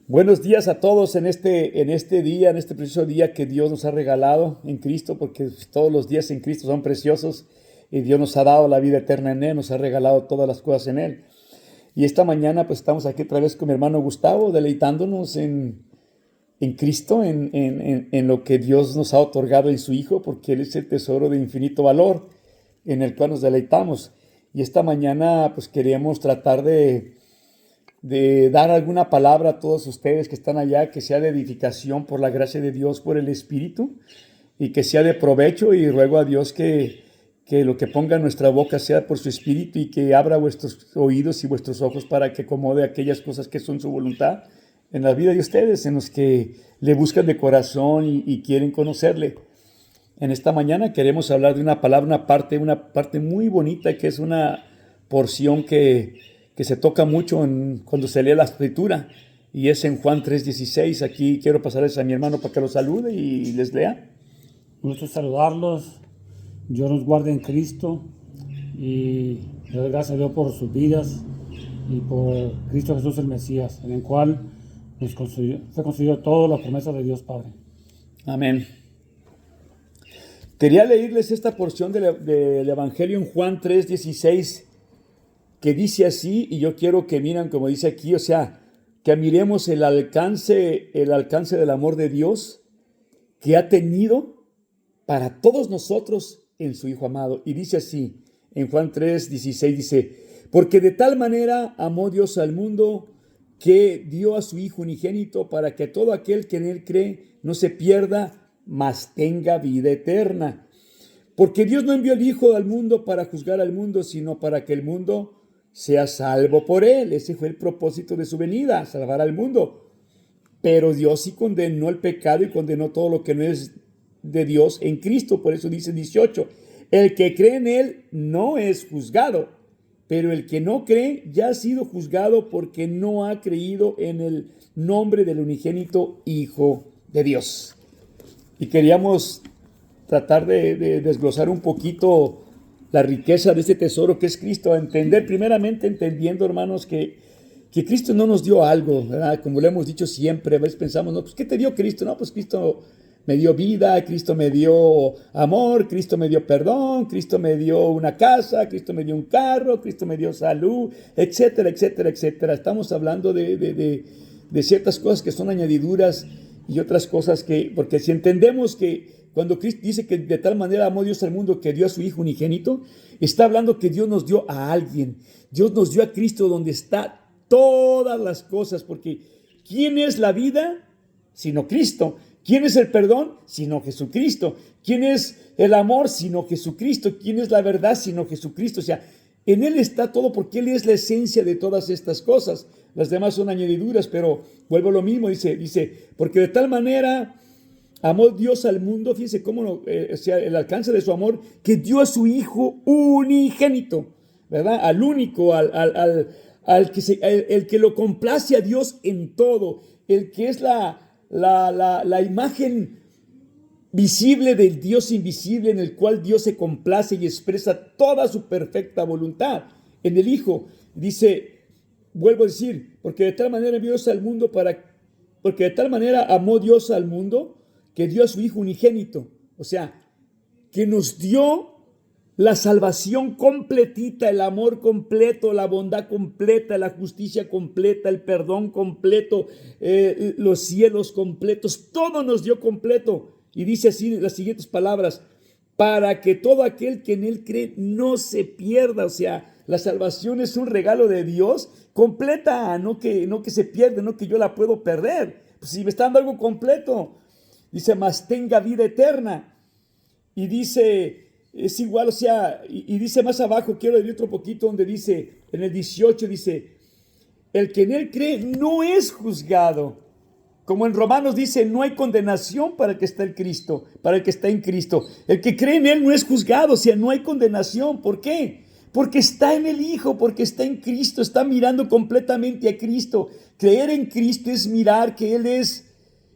Buenos días a todos en este día, en este precioso día que Dios nos ha regalado en Cristo, porque todos los días en Cristo son preciosos y Dios nos ha dado la vida eterna en Él, nos ha regalado todas las cosas en Él. Y esta mañana pues estamos aquí otra vez con mi hermano Gustavo, deleitándonos en Cristo, en lo que Dios nos ha otorgado en su Hijo, porque Él es el tesoro de infinito valor en el cual nos deleitamos. Y esta mañana pues queríamos tratar de dar alguna palabra a todos ustedes que están allá, que sea de edificación por la gracia de Dios, por el Espíritu, y que sea de provecho, y ruego a Dios que lo que ponga en nuestra boca sea por su Espíritu y que abra vuestros oídos y vuestros ojos para que acomode aquellas cosas que son su voluntad en la vida de ustedes, en los que le buscan de corazón y quieren conocerle. En esta mañana queremos hablar de una palabra, una parte muy bonita, que es una porción que se toca mucho cuando se lee la escritura, y es en Juan 3:16. Aquí quiero pasarles a mi hermano para que los salude y les lea. Gusto saludarlos. Dios nos guarde en Cristo y le doy gracias a Dios por sus vidas y por Cristo Jesús el Mesías, en el cual fue concedido todas las promesas de Dios Padre. Amén. Quería leerles esta porción del Evangelio en Juan 3:16, que dice así, y yo quiero que miren como dice aquí, o sea, que miremos el alcance del amor de Dios que ha tenido para todos nosotros en su Hijo amado. Y dice así, en Juan 3:16 dice, porque de tal manera amó Dios al mundo que dio a su Hijo unigénito para que todo aquel que en Él cree no se pierda, mas tenga vida eterna. Porque Dios no envió al Hijo al mundo para juzgar al mundo, sino para que el mundo sea salvo por Él. Ese fue el propósito de su venida, salvar al mundo. Pero Dios sí condenó el pecado y condenó todo lo que no es de Dios en Cristo. Por eso dice 18, el que cree en Él no es juzgado, pero el que no cree ya ha sido juzgado porque no ha creído en el nombre del unigénito Hijo de Dios. Y queríamos tratar de desglosar un poquito la riqueza de este tesoro que es Cristo, a entender, primeramente entendiendo, hermanos, que Cristo no nos dio algo, ¿verdad? Como lo hemos dicho siempre, a veces pensamos, no, pues ¿qué te dio Cristo? No, pues Cristo me dio vida, Cristo me dio amor, Cristo me dio perdón, Cristo me dio una casa, Cristo me dio un carro, Cristo me dio salud, etcétera, etcétera, etcétera. Estamos hablando de ciertas cosas que son añadiduras y otras cosas porque si entendemos que cuando Cristo dice que de tal manera amó Dios al mundo que dio a su Hijo unigénito, está hablando que Dios nos dio a alguien. Dios nos dio a Cristo donde está todas las cosas, porque ¿quién es la vida sino Cristo? ¿Quién es el perdón sino Jesucristo? ¿Quién es el amor sino Jesucristo? ¿Quién es la verdad sino Jesucristo? O sea, en Él está todo, porque Él es la esencia de todas estas cosas. Las demás son añadiduras, pero vuelvo a lo mismo, dice, porque de tal manera amó Dios al mundo, fíjense cómo o sea, el alcance de su amor, que dio a su Hijo unigénito, ¿verdad? Al único, el que lo complace a Dios en todo, el que es la imagen visible del Dios invisible, en el cual Dios se complace y expresa toda su perfecta voluntad en el Hijo. Dice, vuelvo a decir, porque de tal manera porque de tal manera amó Dios al mundo que dio a su Hijo unigénito, o sea, que nos dio la salvación completita, el amor completo, la bondad completa, la justicia completa, el perdón completo, los cielos completos, todo nos dio completo. Y dice así las siguientes palabras, para que todo aquel que en Él cree no se pierda. O sea, la salvación es un regalo de Dios completa, no que se pierde, no que yo la puedo perder. Pues si me está dando algo completo. Dice, mas tenga vida eterna. Y dice, es igual, o sea, y dice más abajo, quiero leer otro poquito, donde dice, en el 18 dice, el que en Él cree no es juzgado. Como en Romanos dice, no hay condenación para el que está en Cristo, para el que está en Cristo. El que cree en Él no es juzgado, o sea, no hay condenación. ¿Por qué? Porque está en el Hijo, porque está en Cristo, está mirando completamente a Cristo. Creer en Cristo es mirar que Él es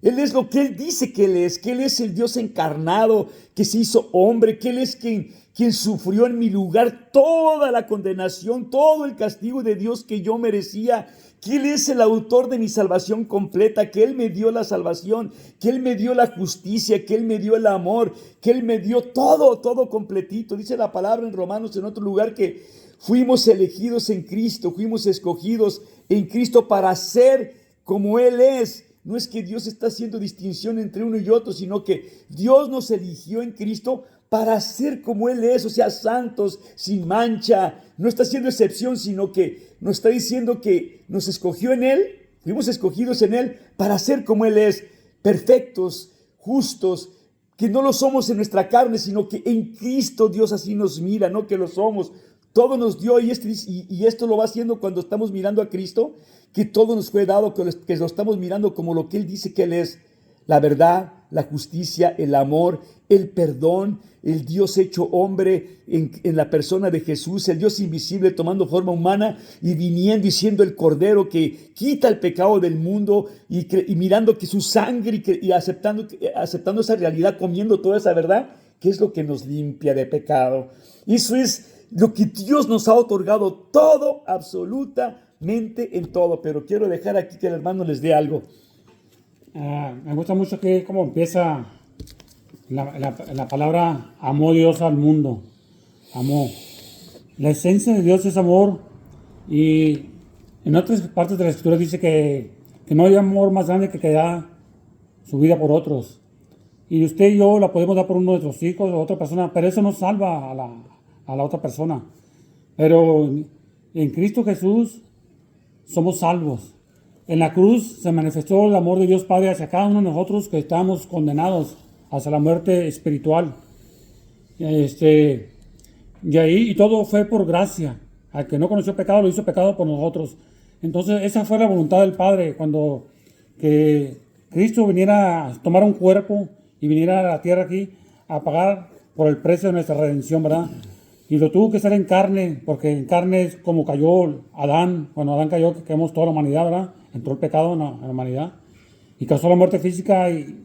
Él es lo que Él dice que Él es el Dios encarnado, que se hizo hombre, que Él es quien sufrió en mi lugar toda la condenación, todo el castigo de Dios que yo merecía, que Él es el autor de mi salvación completa, que Él me dio la salvación, que Él me dio la justicia, que Él me dio el amor, que Él me dio todo, todo completito. Dice la palabra en Romanos en otro lugar que fuimos elegidos en Cristo, fuimos escogidos en Cristo para ser como Él es. No es que Dios está haciendo distinción entre uno y otro, sino que Dios nos eligió en Cristo para ser como Él es, o sea, santos, sin mancha. No está haciendo excepción, sino que nos está diciendo que nos escogió en Él, fuimos escogidos en Él para ser como Él es, perfectos, justos, que no lo somos en nuestra carne, sino que en Cristo Dios así nos mira, no que lo somos. Todo nos dio y esto lo va haciendo cuando estamos mirando a Cristo, que todo nos fue dado, que lo estamos mirando como lo que Él dice que Él es: la verdad, la justicia, el amor, el perdón, el Dios hecho hombre en la persona de Jesús, el Dios invisible tomando forma humana y viniendo y siendo el Cordero que quita el pecado del mundo y mirando que su sangre y aceptando esa realidad, comiendo toda esa verdad, que es lo que nos limpia de pecado. Eso es lo que Dios nos ha otorgado, todo, absolutamente en todo. Pero quiero dejar aquí que el hermano les dé algo. Me gusta mucho que cómo empieza la palabra amó Dios al mundo. Amó. La esencia de Dios es amor, y en otras partes de la Escritura dice que no hay amor más grande que da su vida por otros. Y usted y yo la podemos dar por uno de nuestros hijos o otra persona, pero eso no salva a la otra persona. Pero en Cristo Jesús somos salvos. En la cruz se manifestó el amor de Dios Padre hacia cada uno de nosotros que estábamos condenados hacia la muerte espiritual. Y todo fue por gracia. Al que no conoció pecado, lo hizo pecado por nosotros. Entonces esa fue la voluntad del Padre, cuando que Cristo viniera a tomar un cuerpo y viniera a la tierra aquí a pagar por el precio de nuestra redención, ¿verdad? Y lo tuvo que hacer en carne, porque en carne es como cayó Adán. Cuando Adán cayó, que caemos toda la humanidad, ¿verdad? Entró el pecado en la humanidad y causó la muerte física y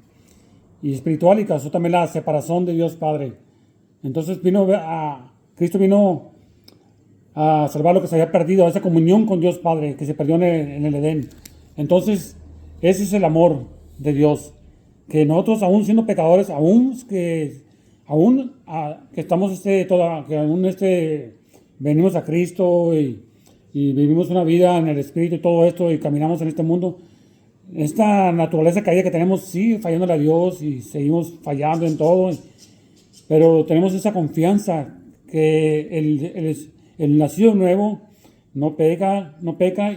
espiritual, y causó también la separación de Dios Padre. Entonces Cristo vino a salvar lo que se había perdido, esa comunión con Dios Padre que se perdió en el Edén. Entonces ese es el amor de Dios, que nosotros, aún siendo pecadores, que estamos venimos a Cristo y vivimos una vida en el Espíritu y todo esto, y caminamos en este mundo, esta naturaleza caída que tenemos, sigue fallándole a Dios y seguimos fallando en todo, pero tenemos esa confianza que el nacido nuevo no peca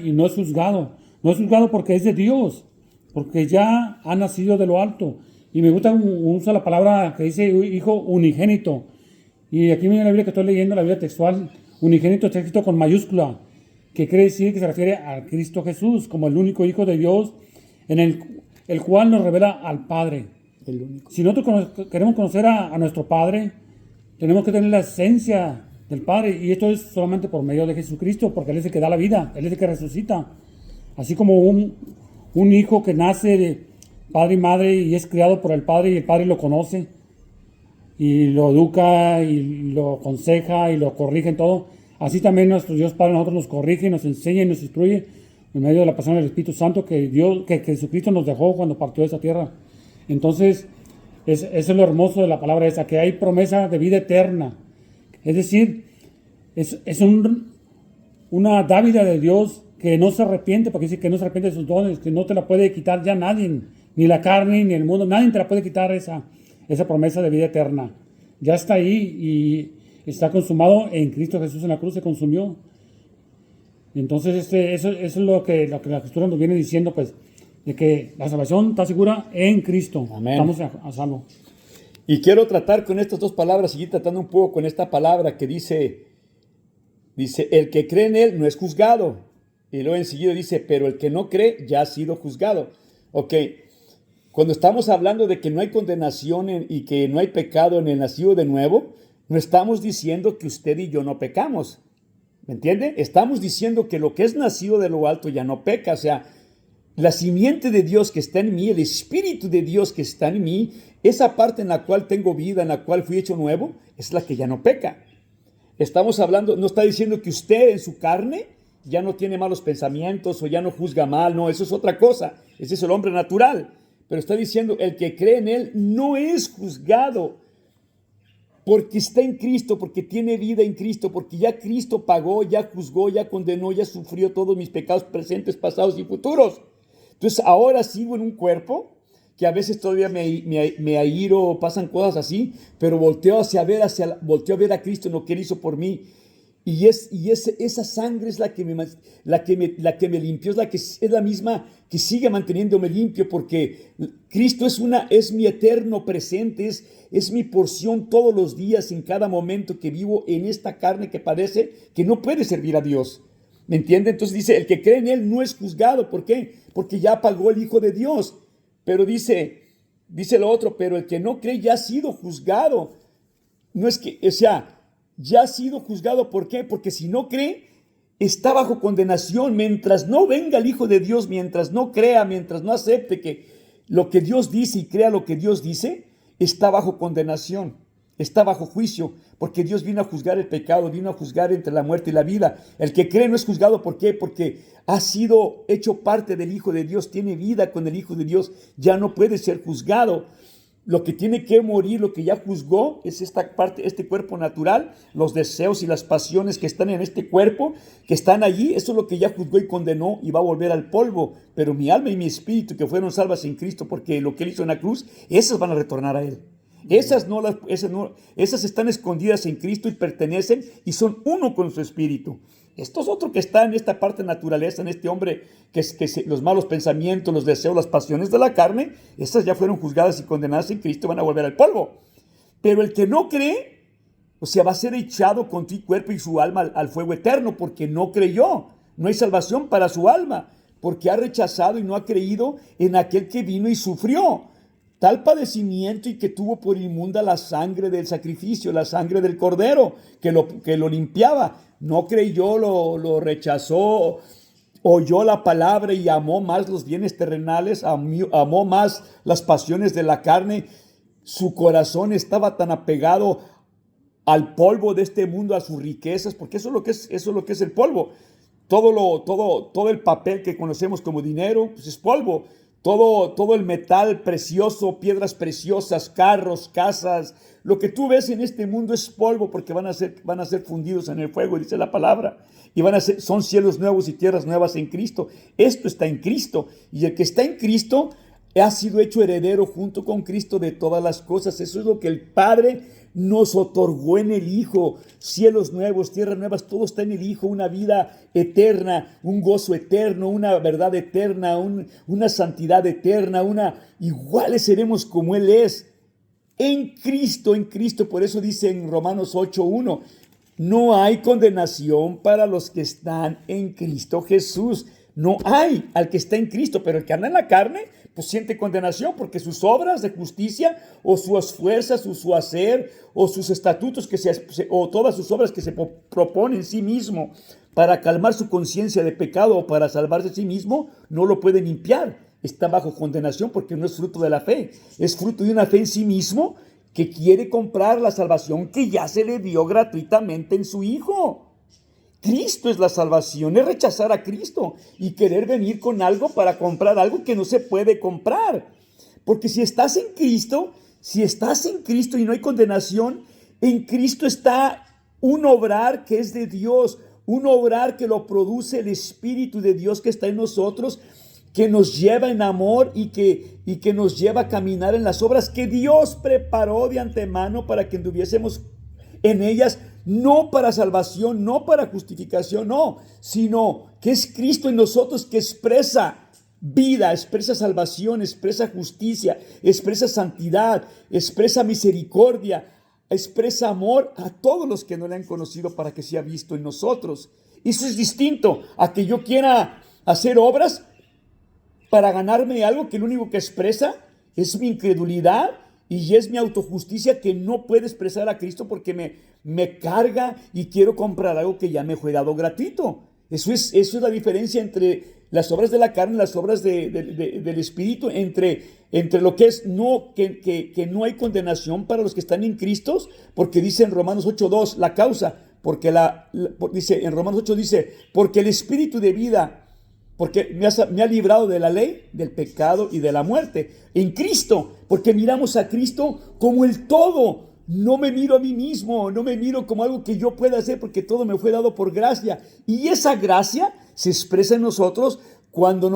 y no es juzgado. No es juzgado porque es de Dios, porque ya ha nacido de lo alto. Y me gusta usar la palabra que dice hijo unigénito. Y aquí en la Biblia que estoy leyendo, la Biblia textual, unigénito está escrito con mayúscula, que quiere decir que se refiere a Cristo Jesús como el único Hijo de Dios, en el cual nos revela al Padre. El único. Si nosotros queremos conocer a nuestro Padre, tenemos que tener la esencia del Padre, y esto es solamente por medio de Jesucristo, porque Él es el que da la vida, Él es el que resucita. Así como un hijo que nace de padre y madre y es criado por el Padre, y el Padre lo conoce y lo educa y lo aconseja y lo corrige en todo, así también nuestro Dios Padre nosotros nos corrige, nos enseña y nos instruye en medio de la persona del Espíritu Santo que Jesucristo nos dejó cuando partió de esa tierra. Entonces, eso es lo hermoso de la palabra esa, que hay promesa de vida eterna. Es decir, es una dávida de Dios que no se arrepiente, porque dice que no se arrepiente de sus dones, que no te la puede quitar ya nadie, ni la carne, ni el mundo, nadie te la puede quitar esa promesa de vida eterna. Ya está ahí y está consumado en Cristo Jesús, en la cruz se consumió. Entonces eso es lo que la Escritura nos viene diciendo, pues, de que la salvación está segura en Cristo. Amén. Estamos a salvo. Y quiero tratar con estas dos palabras, seguir tratando un poco con esta palabra que dice, el que cree en Él no es juzgado. Y luego enseguida dice, pero el que no cree ya ha sido juzgado. Ok, cuando estamos hablando de que no hay condenación y que no hay pecado en el nacido de nuevo, no estamos diciendo que usted y yo no pecamos. ¿Me entiende? Estamos diciendo que lo que es nacido de lo alto ya no peca. O sea, la simiente de Dios que está en mí, el Espíritu de Dios que está en mí, esa parte en la cual tengo vida, en la cual fui hecho nuevo, es la que ya no peca. Estamos hablando, no está diciendo que usted en su carne ya no tiene malos pensamientos o ya no juzga mal, no, eso es otra cosa, ese es el hombre natural. Pero está diciendo, el que cree en Él no es juzgado porque está en Cristo, porque tiene vida en Cristo, porque ya Cristo pagó, ya juzgó, ya condenó, ya sufrió todos mis pecados presentes, pasados y futuros. Entonces ahora sigo en un cuerpo que a veces todavía me airo, pasan cosas así, pero volteo a ver a Cristo en lo que Él hizo por mí. Esa sangre es la que me limpió, es la misma que sigue manteniéndome limpio, porque Cristo es mi eterno presente, es mi porción todos los días, en cada momento que vivo en esta carne que padece, que no puede servir a Dios. ¿Me entiende? Entonces dice, el que cree en Él no es juzgado. ¿Por qué? Porque ya pagó el Hijo de Dios. Pero dice lo otro, pero el que no cree ya ha sido juzgado. No es que, o sea, ya ha sido juzgado. ¿Por qué? Porque si no cree, está bajo condenación. Mientras no venga el Hijo de Dios, mientras no crea, mientras no acepte que lo que Dios dice y crea lo que Dios dice, está bajo condenación, está bajo juicio, porque Dios vino a juzgar el pecado, vino a juzgar entre la muerte y la vida. El que cree no es juzgado. ¿Por qué? Porque ha sido hecho parte del Hijo de Dios, tiene vida con el Hijo de Dios, ya no puede ser juzgado. Lo que tiene que morir, lo que ya juzgó, es esta parte, este cuerpo natural, los deseos y las pasiones que están en este cuerpo, que están allí, eso es lo que ya juzgó y condenó y va a volver al polvo. Pero mi alma y mi espíritu, que fueron salvas en Cristo, porque lo que Él hizo en la cruz, esas van a retornar a Él. Esas están escondidas en Cristo y pertenecen y son uno con su espíritu. Esto es otro que está en esta parte de naturaleza, en este hombre, los malos pensamientos, los deseos, las pasiones de la carne, esas ya fueron juzgadas y condenadas en Cristo, van a volver al polvo. Pero el que no cree, o sea, va a ser echado con tu cuerpo y su alma al fuego eterno, porque no creyó. No hay salvación para su alma, porque ha rechazado y no ha creído en aquel que vino y sufrió tal padecimiento y que tuvo por inmunda la sangre del sacrificio, la sangre del cordero, que lo limpiaba. No creyó, lo rechazó, oyó la palabra y amó más los bienes terrenales, amó más las pasiones de la carne. Su corazón estaba tan apegado al polvo de este mundo, a sus riquezas, porque eso es lo que es el polvo. Todo el papel que conocemos como dinero, pues es polvo. Todo el metal precioso, piedras preciosas, carros, casas, lo que tú ves en este mundo es polvo, porque van a ser fundidos en el fuego, dice la palabra, y son cielos nuevos y tierras nuevas en Cristo. Esto está en Cristo, y el que está en Cristo ha sido hecho heredero junto con Cristo de todas las cosas. Eso es lo que el Padre nos otorgó en el Hijo. Cielos nuevos, tierras nuevas, todo está en el Hijo. Una vida eterna, un gozo eterno, una verdad eterna, una santidad eterna, iguales seremos como Él es. En Cristo. Por eso dice en Romanos 8:1, no hay condenación para los que están en Cristo Jesús. No hay al que está en Cristo, pero el que anda en la carne, pues siente condenación, porque sus obras de justicia, o sus fuerzas, o su hacer, o sus estatutos, o todas sus obras que se propone en sí mismo para calmar su conciencia de pecado o para salvarse a sí mismo, no lo puede limpiar. Está bajo condenación porque no es fruto de la fe, es fruto de una fe en sí mismo que quiere comprar la salvación que ya se le dio gratuitamente en su Hijo. Cristo es la salvación, es rechazar a Cristo y querer venir con algo para comprar algo que no se puede comprar. Porque si estás en Cristo y no hay condenación, en Cristo está un obrar que es de Dios, un obrar que lo produce el Espíritu de Dios que está en nosotros, que nos lleva en amor y que nos lleva a caminar en las obras que Dios preparó de antemano para que anduviésemos en ellas, no para salvación, no para justificación, no, sino que es Cristo en nosotros que expresa vida, expresa salvación, expresa justicia, expresa santidad, expresa misericordia, expresa amor a todos los que no le han conocido para que sea visto en nosotros. Eso es distinto a que yo quiera hacer obras para ganarme algo que lo único que expresa es mi incredulidad y es mi autojusticia que no puede expresar a Cristo porque me carga y quiero comprar algo que ya me fue dado gratuito. Eso es la diferencia entre las obras de la carne y las obras del Espíritu, entre lo que es que no hay condenación para los que están en Cristo, porque dice en Romanos 8:2 la causa, porque dice en Romanos 8 dice, porque el Espíritu de vida, porque me ha librado de la ley, del pecado y de la muerte, en Cristo, porque miramos a Cristo como el todo. No me miro a mí mismo, no me miro como algo que yo pueda hacer, porque todo me fue dado por gracia. Y esa gracia se expresa en nosotros cuando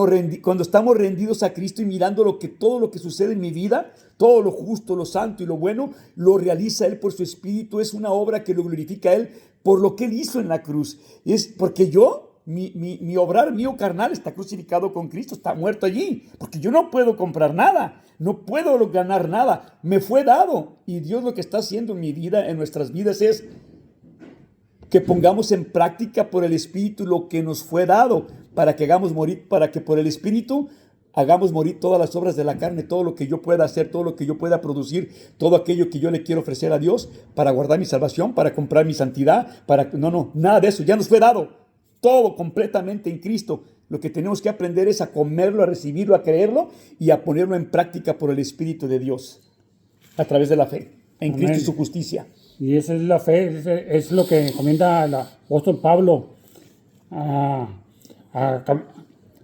estamos rendidos a Cristo y mirando todo lo que sucede en mi vida, todo lo justo, lo santo y lo bueno, lo realiza Él por su Espíritu. Es una obra que lo glorifica a Él por lo que Él hizo en la cruz. Es porque mi obrar mío carnal está crucificado con Cristo, está muerto allí, porque yo no puedo comprar nada, no puedo ganar nada, me fue dado. Y Dios lo que está haciendo en mi vida, en nuestras vidas, es que pongamos en práctica por el Espíritu lo que nos fue dado, para que por el Espíritu hagamos morir todas las obras de la carne, todo lo que yo pueda hacer, todo lo que yo pueda producir, todo aquello que yo le quiero ofrecer a Dios para guardar mi salvación, para comprar mi santidad, nada de eso, ya nos fue dado. Todo completamente en Cristo. Lo que tenemos que aprender es a comerlo, a recibirlo, a creerlo y a ponerlo en práctica por el Espíritu de Dios a través de la fe en Amén. Cristo y su justicia. Y esa es la fe, es lo que encomienda el apóstol Pablo a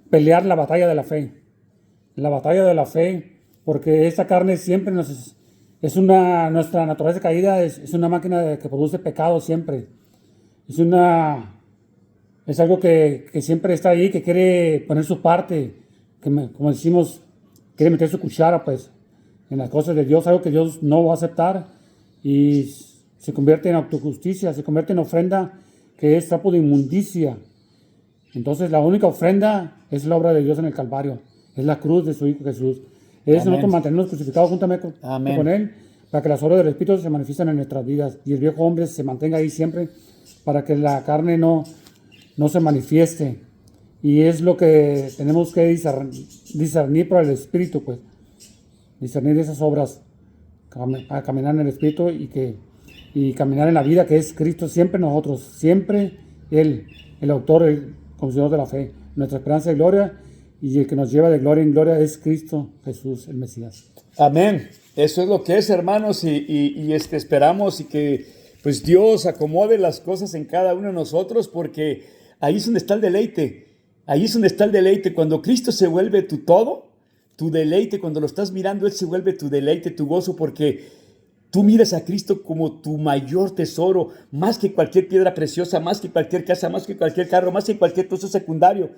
pelear la batalla de la fe. La batalla de la fe, porque esta carne siempre nuestra naturaleza caída es una máquina que produce pecado siempre. Es algo que siempre está ahí, que quiere poner su parte, como decimos, quiere meter su cuchara, pues, en las cosas de Dios, algo que Dios no va a aceptar, y se convierte en autojusticia, se convierte en ofrenda que es trapo de inmundicia. Entonces, la única ofrenda es la obra de Dios en el Calvario, es la cruz de su Hijo Jesús. Es Amén. nosotros mantenernos crucificados juntamente con Él, para que las obras del Espíritu se manifiesten en nuestras vidas, y el viejo hombre se mantenga ahí siempre, para que la carne no se manifieste. Y es lo que tenemos que discernir por el Espíritu, pues, discernir esas obras, a caminar en el Espíritu y caminar en la vida que es Cristo, siempre nosotros, siempre Él, el autor, el consumidor de la fe, nuestra esperanza de gloria, y el que nos lleva de gloria en gloria es Cristo Jesús, el Mesías. Amén. Eso es lo que es, hermanos, y esperamos y que pues Dios acomode las cosas en cada uno de nosotros, porque ahí es donde está el deleite. Ahí es donde está el deleite. Cuando Cristo se vuelve tu todo, tu deleite, cuando lo estás mirando, Él se vuelve tu deleite, tu gozo, porque tú miras a Cristo como tu mayor tesoro, más que cualquier piedra preciosa, más que cualquier casa, más que cualquier carro, más que cualquier trozo secundario.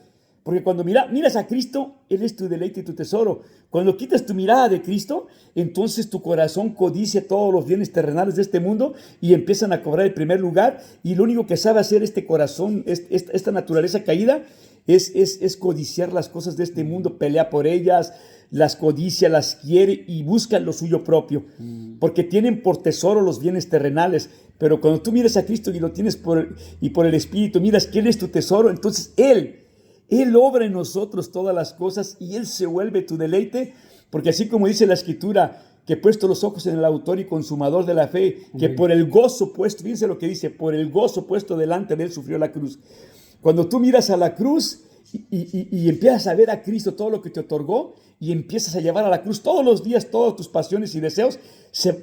Porque cuando miras a Cristo, Él es tu deleite y tu tesoro. Cuando quitas tu mirada de Cristo, entonces tu corazón codicia todos los bienes terrenales de este mundo y empiezan a cobrar el primer lugar. Y lo único que sabe hacer este corazón, esta naturaleza caída, es codiciar las cosas de este mundo, pelea por ellas, las codicia, las quiere y busca lo suyo propio. Porque tienen por tesoro los bienes terrenales. Pero cuando tú miras a Cristo y lo tienes por el Espíritu, miras que Él es tu tesoro, entonces Él obra en nosotros todas las cosas y Él se vuelve tu deleite, porque así como dice la Escritura, que puesto los ojos en el autor y consumador de la fe, que por el gozo puesto, fíjense lo que dice, por el gozo puesto delante de Él sufrió la cruz. Cuando tú miras a la cruz y empiezas a ver a Cristo todo lo que te otorgó y empiezas a llevar a la cruz todos los días todas tus pasiones y deseos,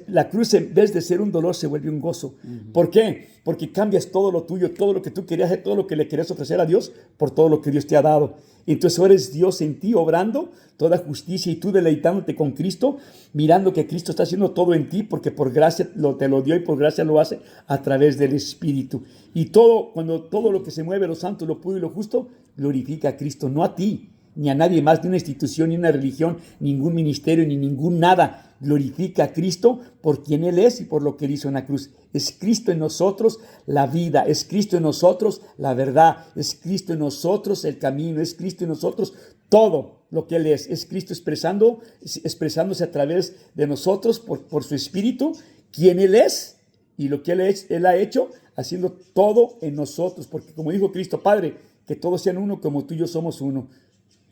la cruz en vez de ser un dolor se vuelve un gozo. ¿Por qué? Porque cambias todo lo tuyo, todo lo que tú querías hacer, todo lo que le querías ofrecer a Dios por todo lo que Dios te ha dado. Entonces ahora es Dios en ti obrando toda justicia y tú deleitándote con Cristo, mirando que Cristo está haciendo todo en ti porque por gracia te lo dio y por gracia lo hace a través del Espíritu. Y cuando todo lo que se mueve, lo santo, lo puro y lo justo, glorifica a Cristo, no a ti, ni a nadie más, ni una institución, ni una religión, ningún ministerio, ni ningún nada. Glorifica a Cristo por quien Él es y por lo que Él hizo en la cruz. Es Cristo en nosotros la vida, es Cristo en nosotros la verdad, es Cristo en nosotros el camino, es Cristo en nosotros todo lo que Él es Cristo expresándose a través de nosotros por su Espíritu, quien Él es y lo que Él ha hecho, haciendo todo en nosotros, porque como dijo Cristo, Padre, que todos sean uno como tú y yo somos uno.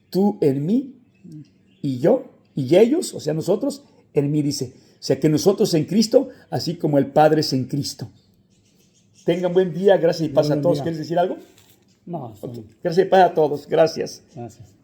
Tú en mí y yo y ellos, o sea nosotros, en mí dice. O sea que nosotros en Cristo, así como el Padre es en Cristo. Tengan buen día, gracias y paz a todos. ¿Quieres decir algo? No, Gracias y paz a todos. Gracias. gracias.